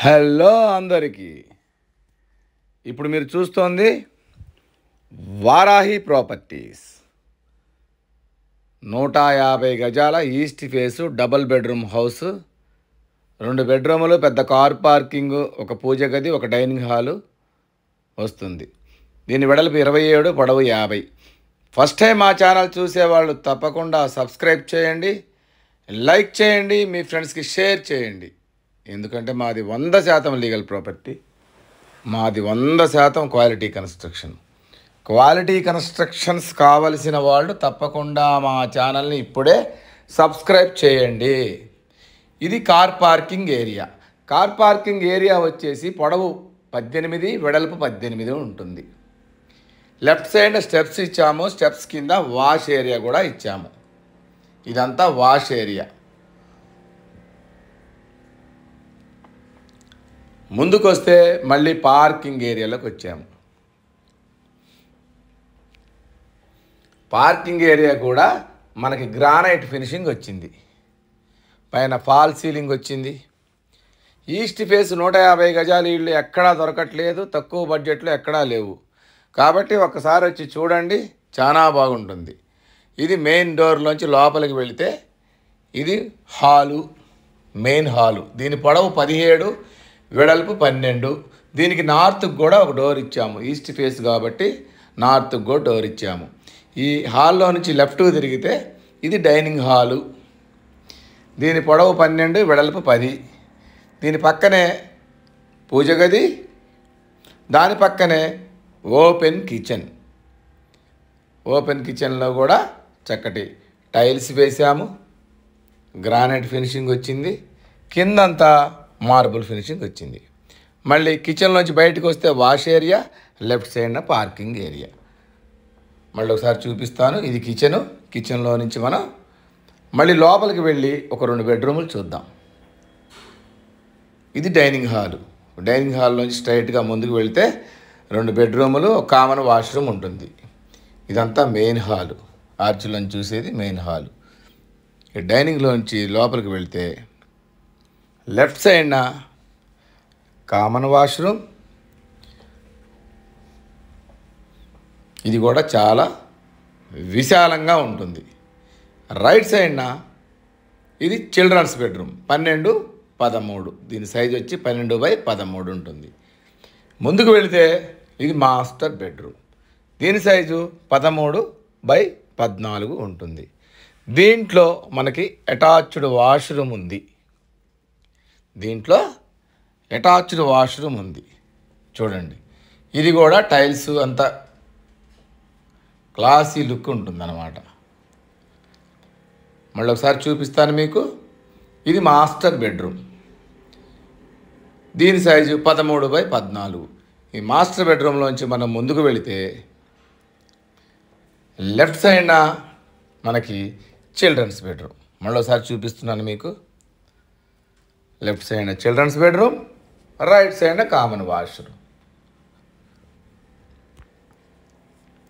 Hello అందరికీ. ఇప్పుడు మీరు చూస్తోంది వారాహి ప్రాపర్టీస్. 150 గజాల east face double bedroom house, 2 బెడ్రూములు, పెద్ద కార్ పార్కింగ్, ఒక పూజ గది, ఒక డైనింగ్ హాలు వస్తుంది. దీని వెడల్పు 27, పొడవు 50. ఫస్ట్ టైం మా ఛానల్ చూసేవాళ్ళు తప్పకుండా సబ్స్క్రైబ్ చేయండి, లైక్ చేయండి, మీ ఫ్రెండ్స్కి షేర్ చేయండి. ఎందుకంటే మాది 100% లీగల్ ప్రాపర్టీ, మాది 100% క్వాలిటీ కన్స్ట్రక్షన్. క్వాలిటీ కన్స్ట్రక్షన్స్ కావలసిన వాళ్ళు తప్పకుండా మా ఛానల్ని ఇప్పుడే సబ్స్క్రైబ్ చేయండి. ఇది car parking area. Car parking area వచ్చేసి పొడవు 18, వెడల్పు 18 ఉంటుంది. లెఫ్ట్ సైడ్ స్టెప్స్ ఇచ్చాము, స్టెప్స్ కింద వాష్ ఏరియా కూడా ఇచ్చాము. ఇదంతా వాష్ ఏరియా. ముందుకు వస్తే మళ్ళీ పార్కింగ్ ఏరియాలోకి వచ్చాము. పార్కింగ్ ఏరియా కూడా మనకి గ్రానైట్ ఫినిషింగ్ వచ్చింది, పైన ఫాల్ సీలింగ్ వచ్చింది. ఈస్ట్ ఫేస్ 150 గజాల ఇళ్ళు ఎక్కడా దొరకట్లేదు, తక్కువ బడ్జెట్లో ఎక్కడా లేవు. కాబట్టి ఒక్కసారి వచ్చి చూడండి, చాలా బాగుంటుంది. ఇది మెయిన్ డోర్లోంచి లోపలికి వెళితే ఇది హాలు, మెయిన్ హాలు. దీని పొడవు 17, వెడల్పు 12. దీనికి నార్త్కి కూడా ఒక డోర్ ఇచ్చాము. ఈస్ట్ ఫేస్ కాబట్టి నార్త్కి కూడా డోర్ ఇచ్చాము. ఈ హాల్లో నుంచి లెఫ్ట్కి తిరిగితే ఇది డైనింగ్ హాలు. దీని పొడవు 12, వెడల్పు 10. దీని పక్కనే పూజ గది, దాని పక్కనే ఓపెన్ కిచెన్. ఓపెన్ కిచెన్లో కూడా చక్కటి టైల్స్ వేసాము, గ్రానైట్ ఫినిషింగ్ వచ్చింది, కిందంతా మార్బుల్ ఫినిషింగ్ వచ్చింది. మళ్ళీ కిచెన్లోంచి బయటకు వస్తే వాష్ ఏరియా, లెఫ్ట్ సైడ్న పార్కింగ్ ఏరియా. మళ్ళీ ఒకసారి చూపిస్తాను. ఇది కిచెను. కిచెన్లో నుంచి మనం మళ్ళీ లోపలికి వెళ్ళి ఒక 2 బెడ్రూములు చూద్దాం. ఇది డైనింగ్ హాలు. డైనింగ్ హాల్లోంచి స్ట్రైట్గా ముందుకు వెళితే 2 బెడ్రూములు, ఒక కామన్ వాష్రూమ్ ఉంటుంది. ఇదంతా మెయిన్ హాలు. ఆర్చిలోంచి చూసేది మెయిన్ హాలు. ఈ డైనింగ్లోంచి లోపలికి వెళితే లెఫ్ట్ సైడ్న కామన్ వాష్రూమ్. ఇది కూడా చాలా విశాలంగా ఉంటుంది. రైట్ సైడ్న ఇది చిల్డ్రన్స్ బెడ్రూమ్, 12, 13. దీని సైజ్ వచ్చి 12/13 ఉంటుంది. ముందుకు వెళితే ఇది మాస్టర్ బెడ్రూమ్. దీని సైజు 13/14 ఉంటుంది. దీంట్లో మనకి అటాచ్డ్ వాష్రూమ్ ఉంది. చూడండి. ఇది కూడా టైల్స్ అంతా క్లాసీ లుక్ ఉంటుందన్నమాట. మళ్ళీ ఒకసారి చూపిస్తాను మీకు. ఇది మాస్టర్ బెడ్రూమ్. దీని సైజు 13/14. ఈ మాస్టర్ బెడ్రూమ్లోంచి మనం ముందుకు వెళితే లెఫ్ట్ సైడ్న మనకి చిల్డ్రన్స్ బెడ్రూమ్. మళ్ళీ ఒకసారి చూపిస్తున్నాను మీకు. Left side children's bedroom, right side common washroom.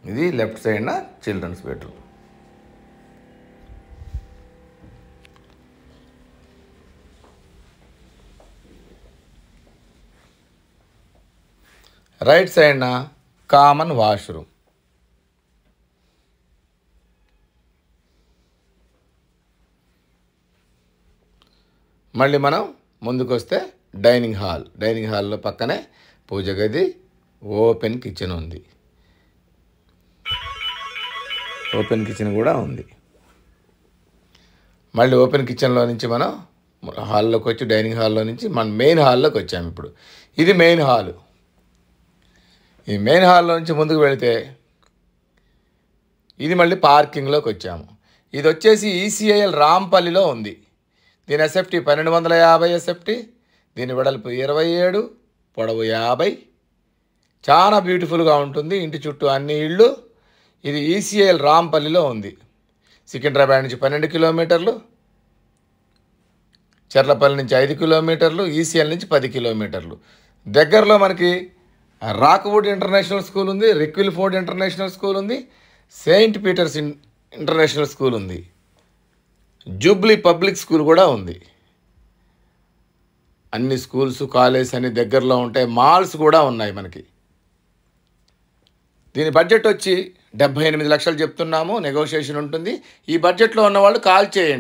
ఇది left side children's bedroom. Right side common washroom. మళ్ళీ మనం ముందుకు వస్తే డైనింగ్ హాల్. డైనింగ్ హాల్లో పక్కనే పూజ గది, ఓపెన్ కిచెన్ ఉంది. ఓపెన్ కిచెన్ కూడా ఉంది. మళ్ళీ ఓపెన్ కిచెన్లో నుంచి మనం హాల్లోకి వచ్చి డైనింగ్ హాల్లో నుంచి మనం మెయిన్ హాల్లోకి వచ్చాము. ఇప్పుడు ఇది మెయిన్ హాలు. ఈ మెయిన్ హాల్లో నుంచి ముందుకు వెళితే ఇది మళ్ళీ పార్కింగ్లోకి వచ్చాము. ఇది వచ్చేసి ఈసీఐఎల్ రాంపల్లిలో ఉంది. దీని ఎస్ఎఫ్టీ 1250 ఎస్ఎఫ్టీ. దీని వెడల్పు 27, పొడవు 50. చాలా బ్యూటిఫుల్గా ఉంటుంది. ఇంటి చుట్టూ అన్ని ఇళ్ళు. ఇది ఈసీఐఎల్ రాంపల్లిలో ఉంది. సికింద్రాబాద్ నుంచి 12 కిలోమీటర్లు, చెర్లపల్లి నుంచి 5 కిలోమీటర్లు, ఈసీఎల్ నుంచి 10 కిలోమీటర్లు. దగ్గరలో మనకి రాక్వుడ్ ఇంటర్నేషనల్ స్కూల్ ఉంది, రిక్విల్ఫోర్డ్ ఇంటర్నేషనల్ స్కూల్ ఉంది, సెయింట్ పీటర్స్ ఇంటర్నేషనల్ స్కూల్ ఉంది, జూబ్లీ పబ్లిక్ స్కూల్ కూడా ఉంది. అన్ని స్కూల్స్ కాలేజ్ అన్ని దగ్గరలో ఉంటాయి, మాల్స్ కూడా ఉన్నాయి మనకి. దీని బడ్జెట్ వచ్చి 78 లక్షలు చెప్తున్నాము, నెగోషియేషన్ ఉంటుంది. ఈ బడ్జెట్లో ఉన్నవాళ్ళు కాల్ చేయండి.